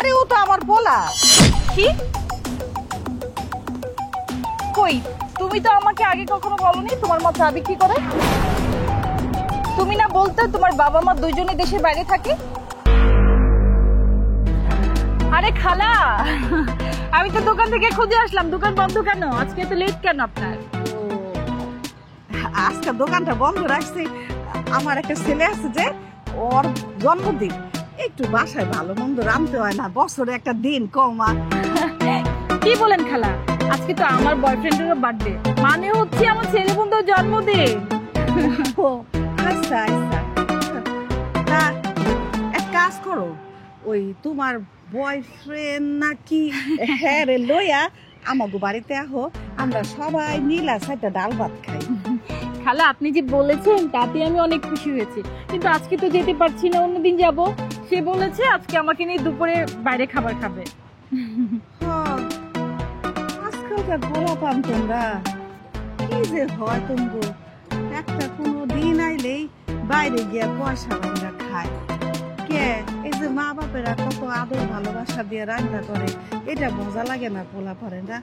আরে ও তো আমার পোলা। কি কই, তুমি তো আমাকে আগে কখনো বলনি তোমার মা চা বিক্রি করে। তুমি না বলতে তোমার বাবা মা দুইজনে দেশের বাইরে থাকে। আরে খালা, আমি তো দোকান থেকে খুঁজে আসলাম, দোকান বন্ধ কেন? আজকে তো লেট কেন আপনার? আজকে দোকানটা বন্ধ রাখছি, আমার একটা ছেলে আছে যে ওর জন্মদিন, একটু বাসায় ভালো মন্দ রাঁধতে হয় না, বছরে একটা দিন কমা। কি বলেন খালা, আজকে তো আমার বয়ফ্রেন্ডেরও বার্থডে, মানে হচ্ছে আমার ছেলে বন্ধুর জন্মদিন। ও আচ্ছা আচ্ছা, তা এক কাজ করো, ওই তোমার বয়ফ্রেন্ড নাকি হ্যাঁ রে লইয়া আমাকে বাড়িতে আহো, আমরা সবাই মিলা সাইটা ডাল ভাত খাই। খালা আপনি যে বলেছেন তাতে আমি অনেক খুশি হয়েছি, কিন্তু আজকে তো যেতে পারছি না, অন্যদিন যাব। সে বলেছে আজকে আমাকে নিয়ে দুপুরে বাইরে খাবার খাবে। আজকালকার গোলা পান তোমরা কি যে হয়, তোমগো একটা কোনো দিন আইলেই বাইরে গিয়া পয়সা রান্না খায়। কে এই যে মা বাপেরা কত আদর ভালোবাসা দিয়ে রান্না করে, এটা মজা লাগে না পোলা পারে না।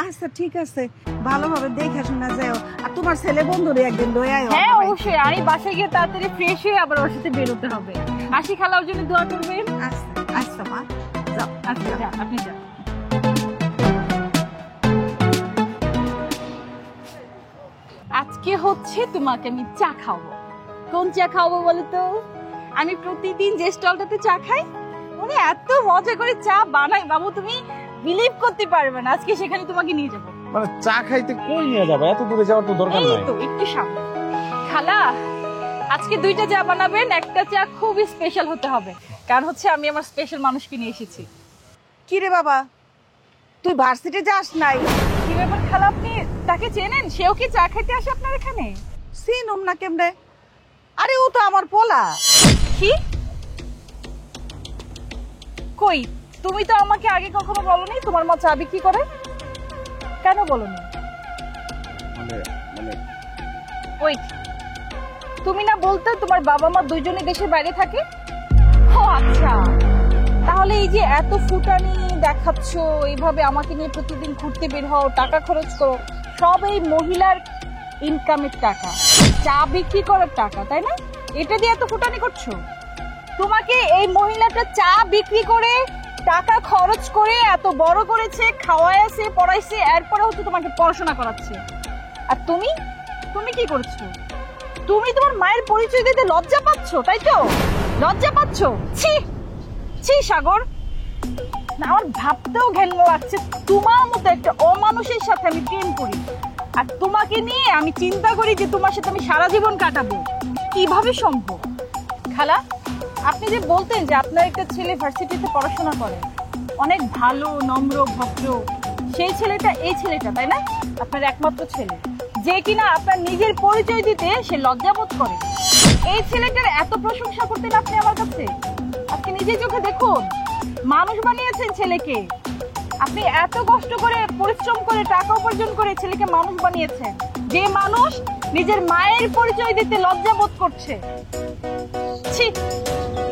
আচ্ছা ঠিক আছে, ভালোভাবে দেখে শোনা যাও, আর তোমার ছেলে বন্ধুরে একদিন লই আয়। হ্যাঁ অবশ্যই, আমি বাসায় গিয়ে তাড়াতাড়ি ফ্রেশ হয়ে আবার ওর সাথে বেরোতে হবে। আসি খালা, ওর জন্য দোয়া করবেন। আচ্ছা আচ্ছা মা, যাও। আচ্ছা যান, আপনি যান। আজকে হচ্ছে তোমাকে আমি চা খাওয়াবো। কোন চা খাওয়াবো বলো তো? আমি প্রতিদিন যে স্টলটাতে চা খাই, উনি এত মজা করে চা বানায় বাবু, তুমি বিলিভ করতে পারবে না। আজকে সেখানে তোমাকে নিয়ে যাবো। মানে চা খাইতে কই নিয়ে যাবে? এত দূরে যাওয়ার তো দরকার নাই। এই তো একটু সামনে। খালা আজকে দুইটা চা বানাবেন, একটা চা খুব স্পেশাল হতে হবে, কারণ হচ্ছে আমি আমার স্পেশাল মানুষকে নিয়ে এসেছি। কি রে বাবা, তুই ভার্সিটি যাস নাই? কি ব্যাপার খালা, আপনি তাকে চেনেন? সেও কি চা খাইতে আসে আপনার এখানে? চিনুম না কেমনে? আরে ও তো আমার পোলা। কি কই, তুমি তো আমাকে আগে কখনো বলনি তোমার মা চা বিক্রি করে। কেন বলনি? ওয়েট, তুমি না বলতে তোমার বাবা মা দুইজনে দেশের বাইরে থাকে। ও আচ্ছা, তাহলে এই যে এত ফুটানি দেখাচ্ছ, এইভাবে আমাকে নিয়ে প্রতিদিন ঘুরতে বের হও, টাকা খরচ করো, সব এই মহিলার ইনকামের টাকা, চা বিক্রি করার টাকা, তাই না? এটা দিয়ে এত ফুটানি করছো। তোমাকে এই মহিলাটা চা বিক্রি করে টাকা খরচ করে এত বড় করেছে, খাওয়াইছে, পড়াইছে, এরপরে হচ্ছে তোমাকে পড়াশোনা করাচ্ছে। আর তুমি তুমি কি করছো? তুমি তোমার মায়ের পরিচয় দিতে লজ্জা পাচ্ছ, তাই তো? লজ্জা পাচ্ছ? ছি ছি সাগর, না আমার ভাবতেও ঘেন্না লাগছে, তোমার মতো একটা অমানুষের সাথে আমি প্রেম করি, আর তোমাকে নিয়ে আমি চিন্তা করি যে তোমার সাথে আমি সারা জীবন কাটাবো। কিভাবে সম্ভব? খালা আপনি যে বলতেন যে আপনার একটা ছেলে ভার্সিটিতে পড়াশোনা করে, অনেক ভালো, নম্র, ভদ্র, সেই ছেলেটা এই ছেলেটা, তাই না? আপনার একমাত্র ছেলে, যে কিনা আপনার নিজের পরিচয় দিতে সে লজ্জাবোধ করে। এই ছেলেটার এত প্রশংসা করতেন আপনি আমার কাছে। আপনি নিজের চোখে দেখুন, মানুষ বানিয়েছেন ছেলেকে। আপনি এত কষ্ট করে, পরিশ্রম করে, টাকা উপার্জন করে ছেলেকে মানুষ বানিয়েছেন, যে মানুষ নিজের মায়ের পরিচয় দিতে লজ্জা বোধ করছে। ছি,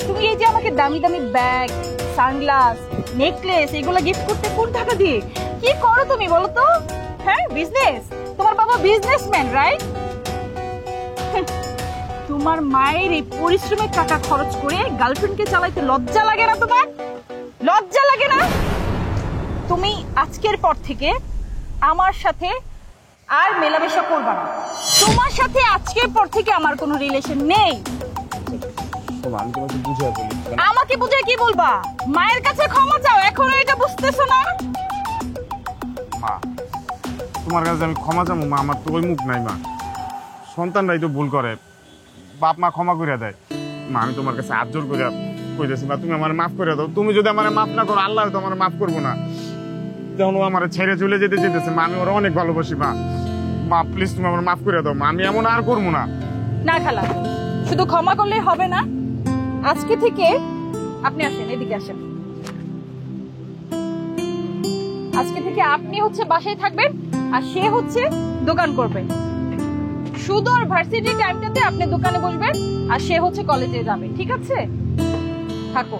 তুমি এই যে আমাকে দামি দামি ব্যাগ, সানগ্লাস, নেকলেস এগুলো গিফট করতে কোন টাকা দিয়ে? কি করো তুমি বলো তো? হ্যাঁ বিজনেস, তোমার বাবা বিজনেসম্যান, রাইট? তোমার মায়ের এই পরিশ্রমের টাকা খরচ করে গার্লফ্রেন্ডকে চালাইতে লজ্জা লাগে না তোমার? লজ্জা লাগে না? তুমি আজকের পর থেকে আমার সাথে আর মেলামেশা করবা না। তোমার সাথে আজকের পর থেকে আমার কোনো রিলেশন নেই। আমি তোমাকে বুঝিয়ে বলি। আমাকে বুঝে কি বলবা? মায়ের কাছে ক্ষমা চাও, এখনো এটা বুঝতেছো না? মা, তোমার কাছে আমি ক্ষমা চাবো মা? আমার তো ওই মুখ নাই মা, সন্তানরাই তো ভুল করে, বাপ মা ক্ষমা করে দেয়। মা আমি তোমার কাছে হাত জোর করে কইতেছি মা, তুমি আমার মাফ করে দাও। তুমি যদি আমার মাফ না করো, আল্লাহ তো আমার মাফ করবো না। তখন ও আমার ছেড়ে চলে যেতে যেতেছে মা, আমি ওরা অনেক ভালোবাসি মা। মা প্লিজ তুমি আমার মাফ করে দাও মা, আমি এমন আর করবো না। না খালা, শুধু ক্ষমা করলেই হবে না। আজকে থেকে আপনি আসেন, এদিকে আসেন। আজকে থেকে আপনি হচ্ছে বাসায় থাকবেন, আর সে হচ্ছে দোকান করবে। শুধু আর ভার্সিটি টাইমটাতে আপনি দোকানে বসবেন, আর সে হচ্ছে কলেজে যাবে, ঠিক আছে? থাকো।